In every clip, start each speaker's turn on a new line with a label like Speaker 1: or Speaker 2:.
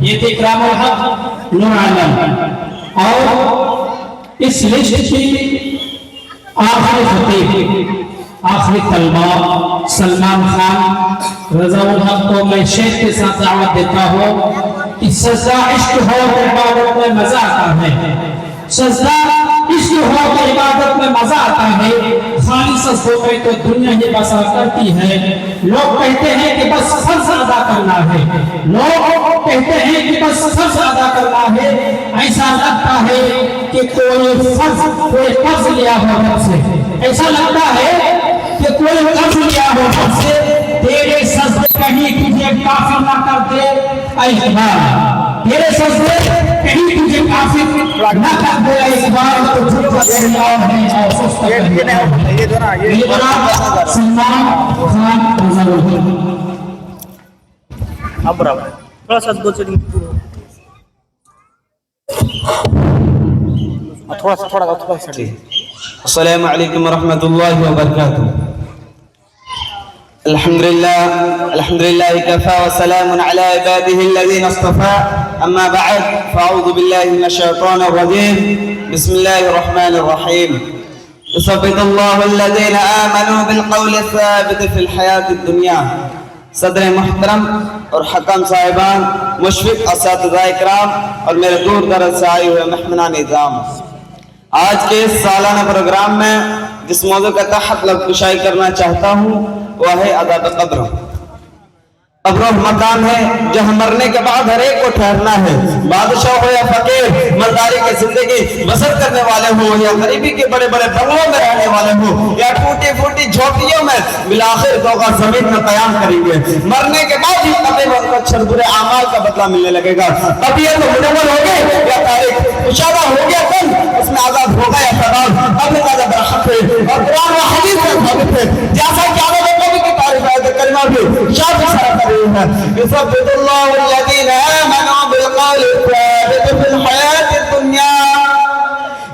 Speaker 1: یہ تھے اکرامُ الحق نور عالم، اور اس لسٹ کی آخری خطیب، آخری طلبہ سلمان خان رضا الحق کو میں شیخ کے ساتھ دعوت دیتا ہوں کہ سجدہ عشق ہو تو عبادت میں مزہ آتا ہے، سجدہ عشق ہو تو عبادت میں مزہ آتا ہے، خالی سجدوں میں تو دنیا ہی بسا کرتی ہے۔ لوگ کہتے ہیں کہ بس فرض ادا کرنا ہے، لوگ کہتے ہیں کہ بس فرض ادا کرنا ہے، ایسا لگتا ہے کہ کوئی فرض لیا ہو رب سے، ایسا لگتا ہے کہ کوئی فرض لیا ہو رب سے، تیرے سجدے کہیں تجھے کافر نہ کر دے اے اقبال، تیرے سجدے کہیں تجھے کافر نہ کر دے اے اقبال، تو جھوٹ اللہ ہے اور سست کرنا ہے۔ یہ جناب سلمان خان رضا الحق۔
Speaker 2: اب برابر تھوڑا سا دو چلی تھوڑا سا
Speaker 3: السلام علیکم ورحمۃ اللہ وبرکاتہ۔ الحمد للہ کفا وسلام علی عباده الذین اصطفى، اما بعد فاعوذ باللہ من الشیطان الرجیم، بسم اللہ الرحمن الرحیم۔ يثبت الله الذين آمنوا بالقول الثابت في الحیاة الدنیا۔ صدر محترم اور حکم صاحبان، مشفق اساتذہ اکرام اور میرے دور دراز سے آئے ہوئے مہمانان نظام، آج کے اس سالانہ پروگرام میں جس موضوع کا تحت لفظ کشائی کرنا چاہتا ہوں وہ ہے عذاب قبر۔ قبر وہ مکان ہے جہاں مرنے کے بعد ہر ایک کو ٹھہرنا ہے، بادشاہ ہو یا فقیر، مالداری کی زندگی بسر کرنے والے ہوں یا غریبی کے بڑے بڑے بنگلوں میں رہنے والے ہوں یا ٹوٹی پھوٹی جھوپڑیوں میں، بالآخر دوغا زمین میں قیام کریں گے۔ مرنے کے بعد ہی قبر میں ان کو اچھے برے اعمال کا بدلہ ملنے لگے گا۔ اب یہ تو منور ہو گئے یا تاریخ کشادہ ہو گیا کل، اس میں عذاب ہوگا یا فضاب، قبر کا عذاب برحق ہے اور قرآن و حدیث میں ثابت ہے، جیسا کہ عذاب قبر کی تعریف آیت کریمہ بھی شاہ اشارہ کر رہی ہے۔ يثبت الله الذين آمنوا بالقول الثابت في الحياة الدنیا،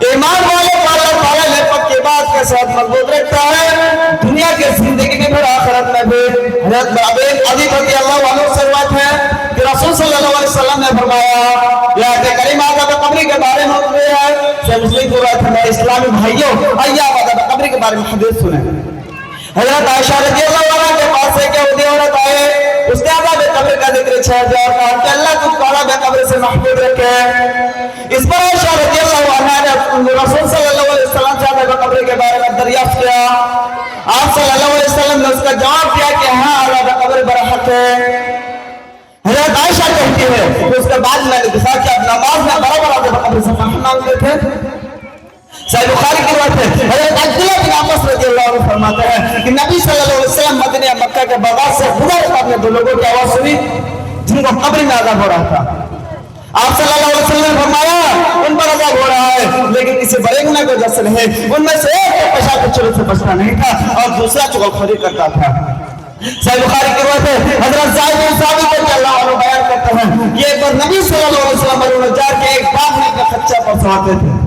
Speaker 3: ایمان والے کو اللہ تعالیٰ نے پکی بات کے ساتھ مضبوط رکھتا ہے، دنیا کی زندگی میں بھی آخرت میں بھی۔ حضرت ابن علی رضی اللہ عنہ سے روایت ہے کہ رسول صلی اللہ علیہ وسلم نے فرمایا، یہ آیت کریمہ عذاب قبر کے بارے میں ہوتی ہے، سے مسلم کی روایت ہے۔ اسلامی بھائیوں، آئیے آپ عذاب قبر کے بارے میں حدیث سنیں۔ حضرت عائشہ رضی اللہ عنہ کے پاس ایک یہودی عورت آئے، اس نے عذاب قبر کا ذکر چھیڑ دیا اور کہا کہ اللہ تجھ کو عذاب قبر سے محفوظ رکھے۔ اس پر عائشہ رضی اللہ عنہ نے رسول صلی اللہ علیہ وسلم سے عذاب قبر کے بارے میں دریافت کیا۔ آپ صلی اللہ علیہ وسلم نے اس کا جواب دیا کہ ہاں عذاب قبر برحق ہے۔ حضرت عائشہ کہتی ہے کہ اس کے بعد میں نے دفاع کیا، نماز میں برابر عذاب قبر سے معافی مانگتے تھے۔ صحیح بخاری کی روایت ہے، حضرت عبداللہ بن عباس رضی اللہ عنہ فرماتے ہیں کہ نبی صلی اللہ علیہ وسلم مدینہ مکہ کے بازار سے گزر کر اپنے دو لوگوں کی آواز سنی جن کو قبر میں عذاب ہو رہا تھا۔ آپ صلی اللہ علیہ وسلم نے فرمایا ان پر عذاب ہو رہا ہے لیکن کسی بڑے گناہ کی وجہ سے نہیں، ان میں سے ایک کو پیشاب کے چولہے سے بچنا نہیں تھا اور دوسرا چغلخوری کرتا تھا۔ صحیح بخاری کی روایت ہے، حضرت زید بن ثابت رضی اللہ عنہ بیان کرتے ہیں کہ ایک بار نبی صلی اللہ علیہ وسلم بنو نجار کے ایک باغ میں اپنا خچہ پر سواتے تھے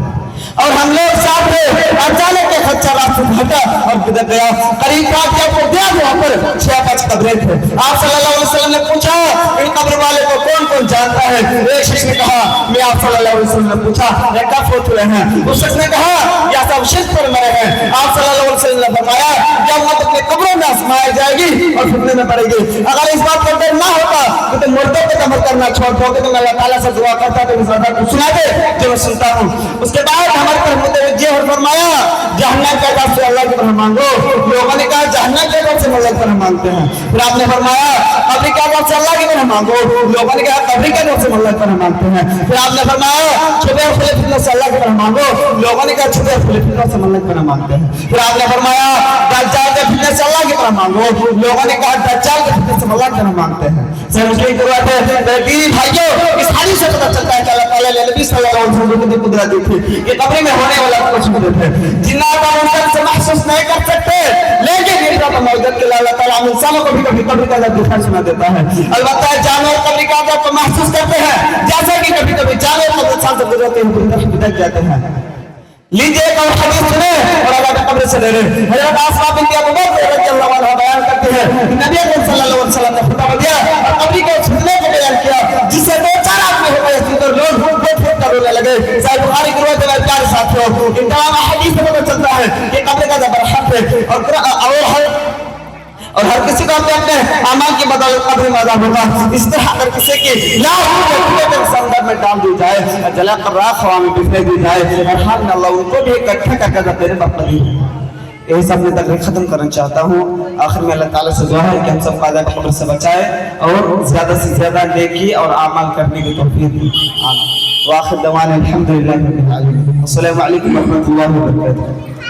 Speaker 3: اور ہم لوگ ساتھ تھے، اچانک کے خچہ راستے سے ہٹا اور گزر گیا، قریب پاس جب وہ گیا وہاں پر 6-5 قبریں تھے۔ آپ صلی اللہ علیہ وسلم نے پوچھا ان قبر والے کو کون کون جانتا ہے؟ ایک شخص نے کہا میں، آپ صلی اللہ علیہ وسلم نے پوچھا یہ کب فوت ہوئے ہیں؟ اس شخص نے کہا یہ سب شرک پر مرے ہیں۔ آپ صلی اللہ علیہ وسلم نے فرمایا یہ امت اپنے قبروں میں آزمائی جائے گی اور فتنے میں پڑے گی، اگر اس بات پر ڈر نہ ہوتا تو تم مردوں کو قبر کرنا چھوڑ دو گے تو میں اللہ تعالیٰ سے دعا کرتا تو اس بات کو سنا دے جو میں سنتا ہوں۔ اس کے بعد ہمارے پر متوجہ اور فرمایا جہنم کے عذاب سے اللہ کی پناہ مانگو۔ لوگوں نے کہا جہنم کے عذاب سے اللہ کی پناہ مانگتے ہیں، پھر آپ نے فرمایا قبر کے عذاب سے اللہ کی پناہ مانگو۔ لوگوں نے کہا قبر کے عذاب سے اللہ کی پناہ مانگتے ہیں، پھر آپ نے فرمایا چھپے اور کھلے فتنوں سے اللہ کی پناہ مانگو۔ لوگوں نے کہا چھپے اور کھلے فتنوں سے اللہ کی پناہ مانگتے ہیں، پھر آپ نے فرمایا دجال کے فتنے سے اللہ کی پناہ مانگو۔ لوگوں نے کہا دجال کے فتنے سے اللہ کی پناہ مانگتے ہیں۔ صحیح مسلم کی روایت ہے، میرے دینی بھائیوں اس حدیث سے پتہ چلتا ہے کہ اللہ تعالیٰ نے نبی صلی اللہ علیہ وسلم کی قدرت دی تھی کہ قبر میں ہونے والا کچھ بھی ہے جنات اور انسان سے محسوس نہیں کر سکتے، لیکن یہ رب موجود کے اللہ تعالیٰ انسانوں کو بھی کبھی قبر کا عذاب دکھا سنا دیتا ہے۔ البتہ جانور قبر کا عذاب کو محسوس کرتے ہیں جیسا کہ کبھی کبھی جانور کو انسان سے گزرتے ہوئے بھٹک جاتے ہیں۔ لیجئے ایک اور حدیث سنیں اور عذاب قبر سے ڈریں۔ حضرت اسماء بنت ابی بکر رضی اللہ عنہا بیان کرتے ہیں کہ نبی اکرم صلی اللہ علیہ وسلم نے خطبہ دیا اور قبر کے فتنے کو بیان کیا جس سے دو چار کرو. ان تمام حدیث سے پتہ چلتا ہے کہ قبر کا عذاب حق ہے اور ہر کسی کو اپنے اپنے اعمال کی بدولت قبر میں عذاب ہوگا. اس طرح اگر کسی کی لاکھوں سمندر میں ڈال دی جائے, جلا کر راکھ ہوا میں بکھیر دی جائے, الحمد للہ ان کو بھی اکٹھا کر کے تیرے باپ دی. یہی سب میں تقریر ختم کرنا چاہتا ہوں. آخر میں اللہ تعالیٰ سے دعا ہے کہ ہم سب کو عذاب قبر سے بچائے اور زیادہ سے زیادہ نیکی اور اعمال کرنے کی توفیق دے. وآخر دعوانا الحمدللہ رب العالمین. السلام علیکم ورحمۃ اللہ وبرکاتہ.